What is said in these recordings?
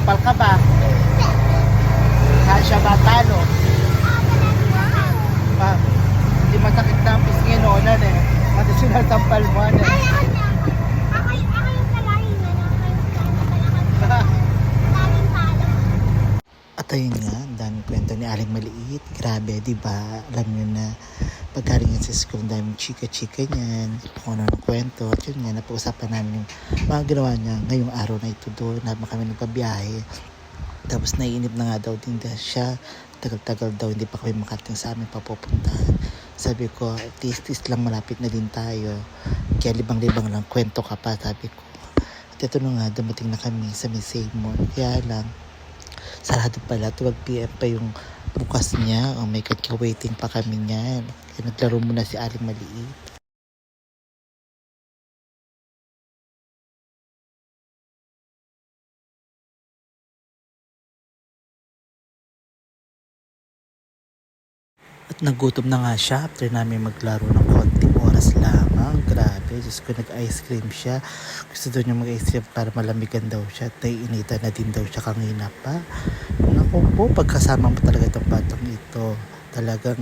sampal ka ba? Kasya ba talo? Pa, hindi masakit na ang pisngin noonan eh. Kasi sinatampal mo ano eh. At ayun nga, ang daming kwento ni Aling Maliit. Grabe, di ba? Alam nyo na, pagkaling yan sa school, ang daming chika-chika niyan. Kung ano ng kwento. At yun nga, napag-usapan namin yung mga ginawa niya ngayong araw na ito doon. Habang kami nagpabiyahe. Tapos naiinip na nga daw din siya. Tagal-tagal daw, hindi pa kami makating sa amin papupuntahan. Sabi ko, tis-tis lang, malapit na din tayo. Kaya libang-libang lang, kwento ka pa, sabi ko. At ito na nga, dumating na kami sa May Seymour. Kaya lang, sarado pala, 12 PM pa yung bukas niya. Oh my God, waiting pa kami niyan. Kaya naglaro muna si Aling Maliit. At nagutom na nga siya after namin maglaro ng konting oras lamang. Grabe, Diyos ko, nag-ice cream siya. Gusto daw niya mag-ice cream para malamigan daw siya. At naiinitan na din daw siya kanina pa. Naku po, pagkasama mo talaga itong batang ito, talagang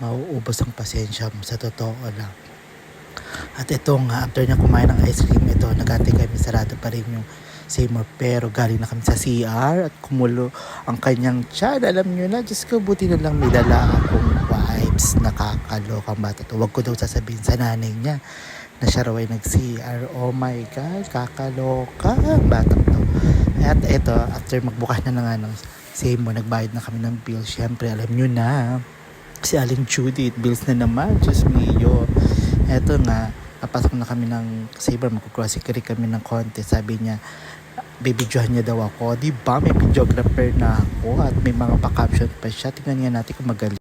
mauubos ang pasensya mo, sa totoo lang. At ito nga, after niya kumain ng ice cream, ito, nagantay kami, sarado pa rin yung Seymour, pero galing na kami sa CR at kumulo ang kanyang tiyan. Alam nyo na, Diyos ko, buti na lang may dala akong vibes. Nakakalokang bata to. Huwag ko daw sasabihin sa nanay niya na siya raw ay nag-CR. Oh my God, kakaloka ang batang to. At ito, after magbukas na nga ng Seymour, nagbayad na kami ng bill. Siyempre, alam nyo na, si Aling Judith, bills na naman, Diyos mio. Eto nga, napasok na kami ng Seymour, magkugrocery kami ng konti. Sabi niya, bibidyohan niya daw ako. Di ba, may videographer na ako at may mga pa-caption pa siya. Tingnan nga natin kung magaling.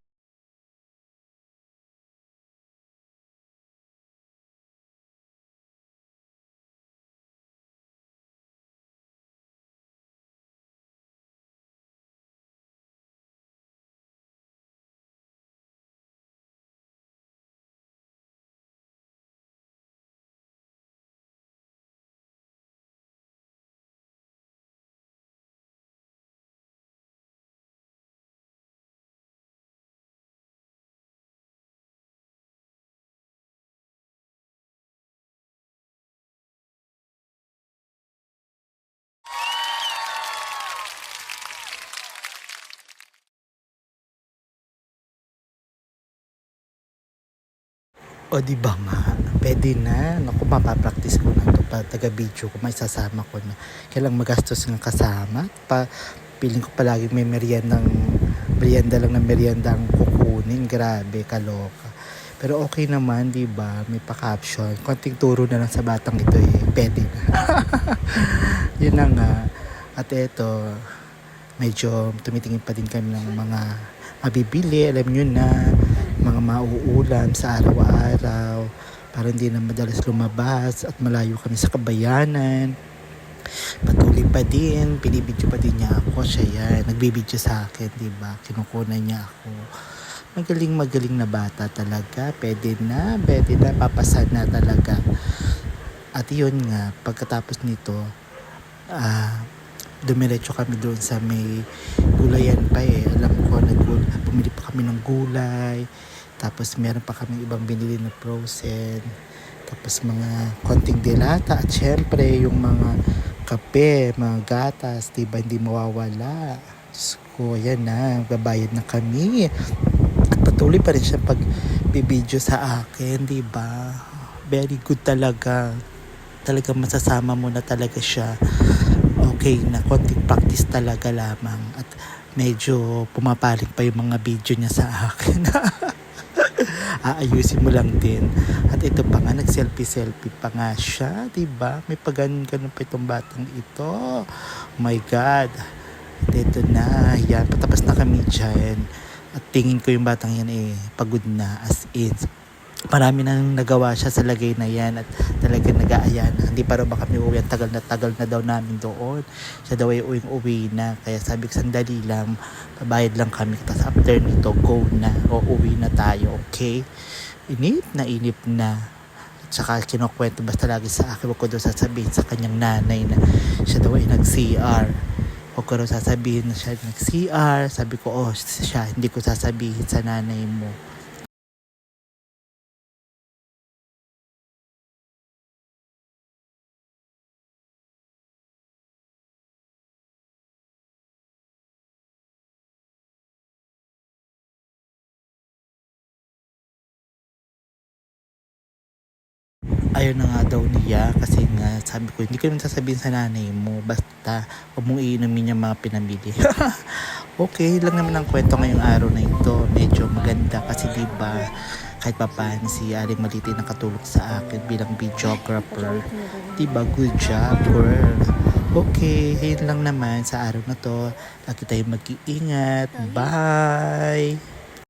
O di ba nga, pwede na. Naku, mapapractice ko na ito pa taga-video ko, may sasama ko na. Kailang magastos ng kasama. Piling ko palagi may merienda lang na merienda ang kukunin. Grabe, kaloka. Pero okay naman, di ba? May pa-caption. Konting turo na lang sa batang ito eh. Pwede na. Yun na nga. At eto, medyo tumitingin pa din kami ng mga mabibili. Alam nyo na, mga mauulam sa araw-araw para hindi na madalas lumabas at malayo kami sa kabayanan. Patuloy pa din, binibidyo pa din niya ako. Siya yan, nagbibidyo sa akin, diba? Kinukunan niya ako. Magaling na bata talaga. Pwede na, papasan na talaga. At yun nga, pagkatapos nito, dumiretso kami doon sa may gulayan pa eh. Alam ko, bumili pa kami ng gulay. Tapos meron pa kami ibang binili na frozen. Tapos mga konting dilata. At syempre yung mga kape, mga gatas, diba hindi mawawala. So yan na, babayad na kami. At patuloy pa rin siya pagbibideo sa akin, diba? Very good talaga. Talaga masasama mo na talaga siya. Okay na, konting practice talaga lamang. At medyo pumapaling pa yung mga video niya sa akin. Aayusin mo lang din. At ito pa nga, nag-selfie pa nga siya, diba? May paganon pa itong batang ito. Oh my God. At ito na, yan, patapos na kami dyan. At tingin ko yung batang yan pagod na, as in. Marami nang nagawa siya sa lagay na yan at talagang nag-aaya na. Hindi pa rin ba kami uwi? Tagal na daw namin doon. Siya daw ay uwi na. Kaya sabi ko, sandali lang, pabayad lang kami. Tapos after nito, go na o uwi na tayo, okay? Inip na. At saka kinukwento basta lagi sa akin. Huwag ko daw sasabihin sa kanyang nanay na siya daw ay nag-CR. Huwag ko raw sasabihin na siya nag-CR. Sabi ko, oh, siya, hindi ko sasabihin sa nanay mo. Ayaw na nga daw niya kasi nga sabi ko, hindi ko naman sasabihin sa nanay mo. Basta, huwag mong iinumin yung mga pinamili. Okay lang naman ang kwento ngayong araw na ito. Medyo maganda kasi diba, kahit pa paano si Aling Maliti nakatulong sa akin bilang videographer. Diba, good job, girl. Okay, yun lang naman sa araw na to. Lagi tayong mag-iingat. Bye!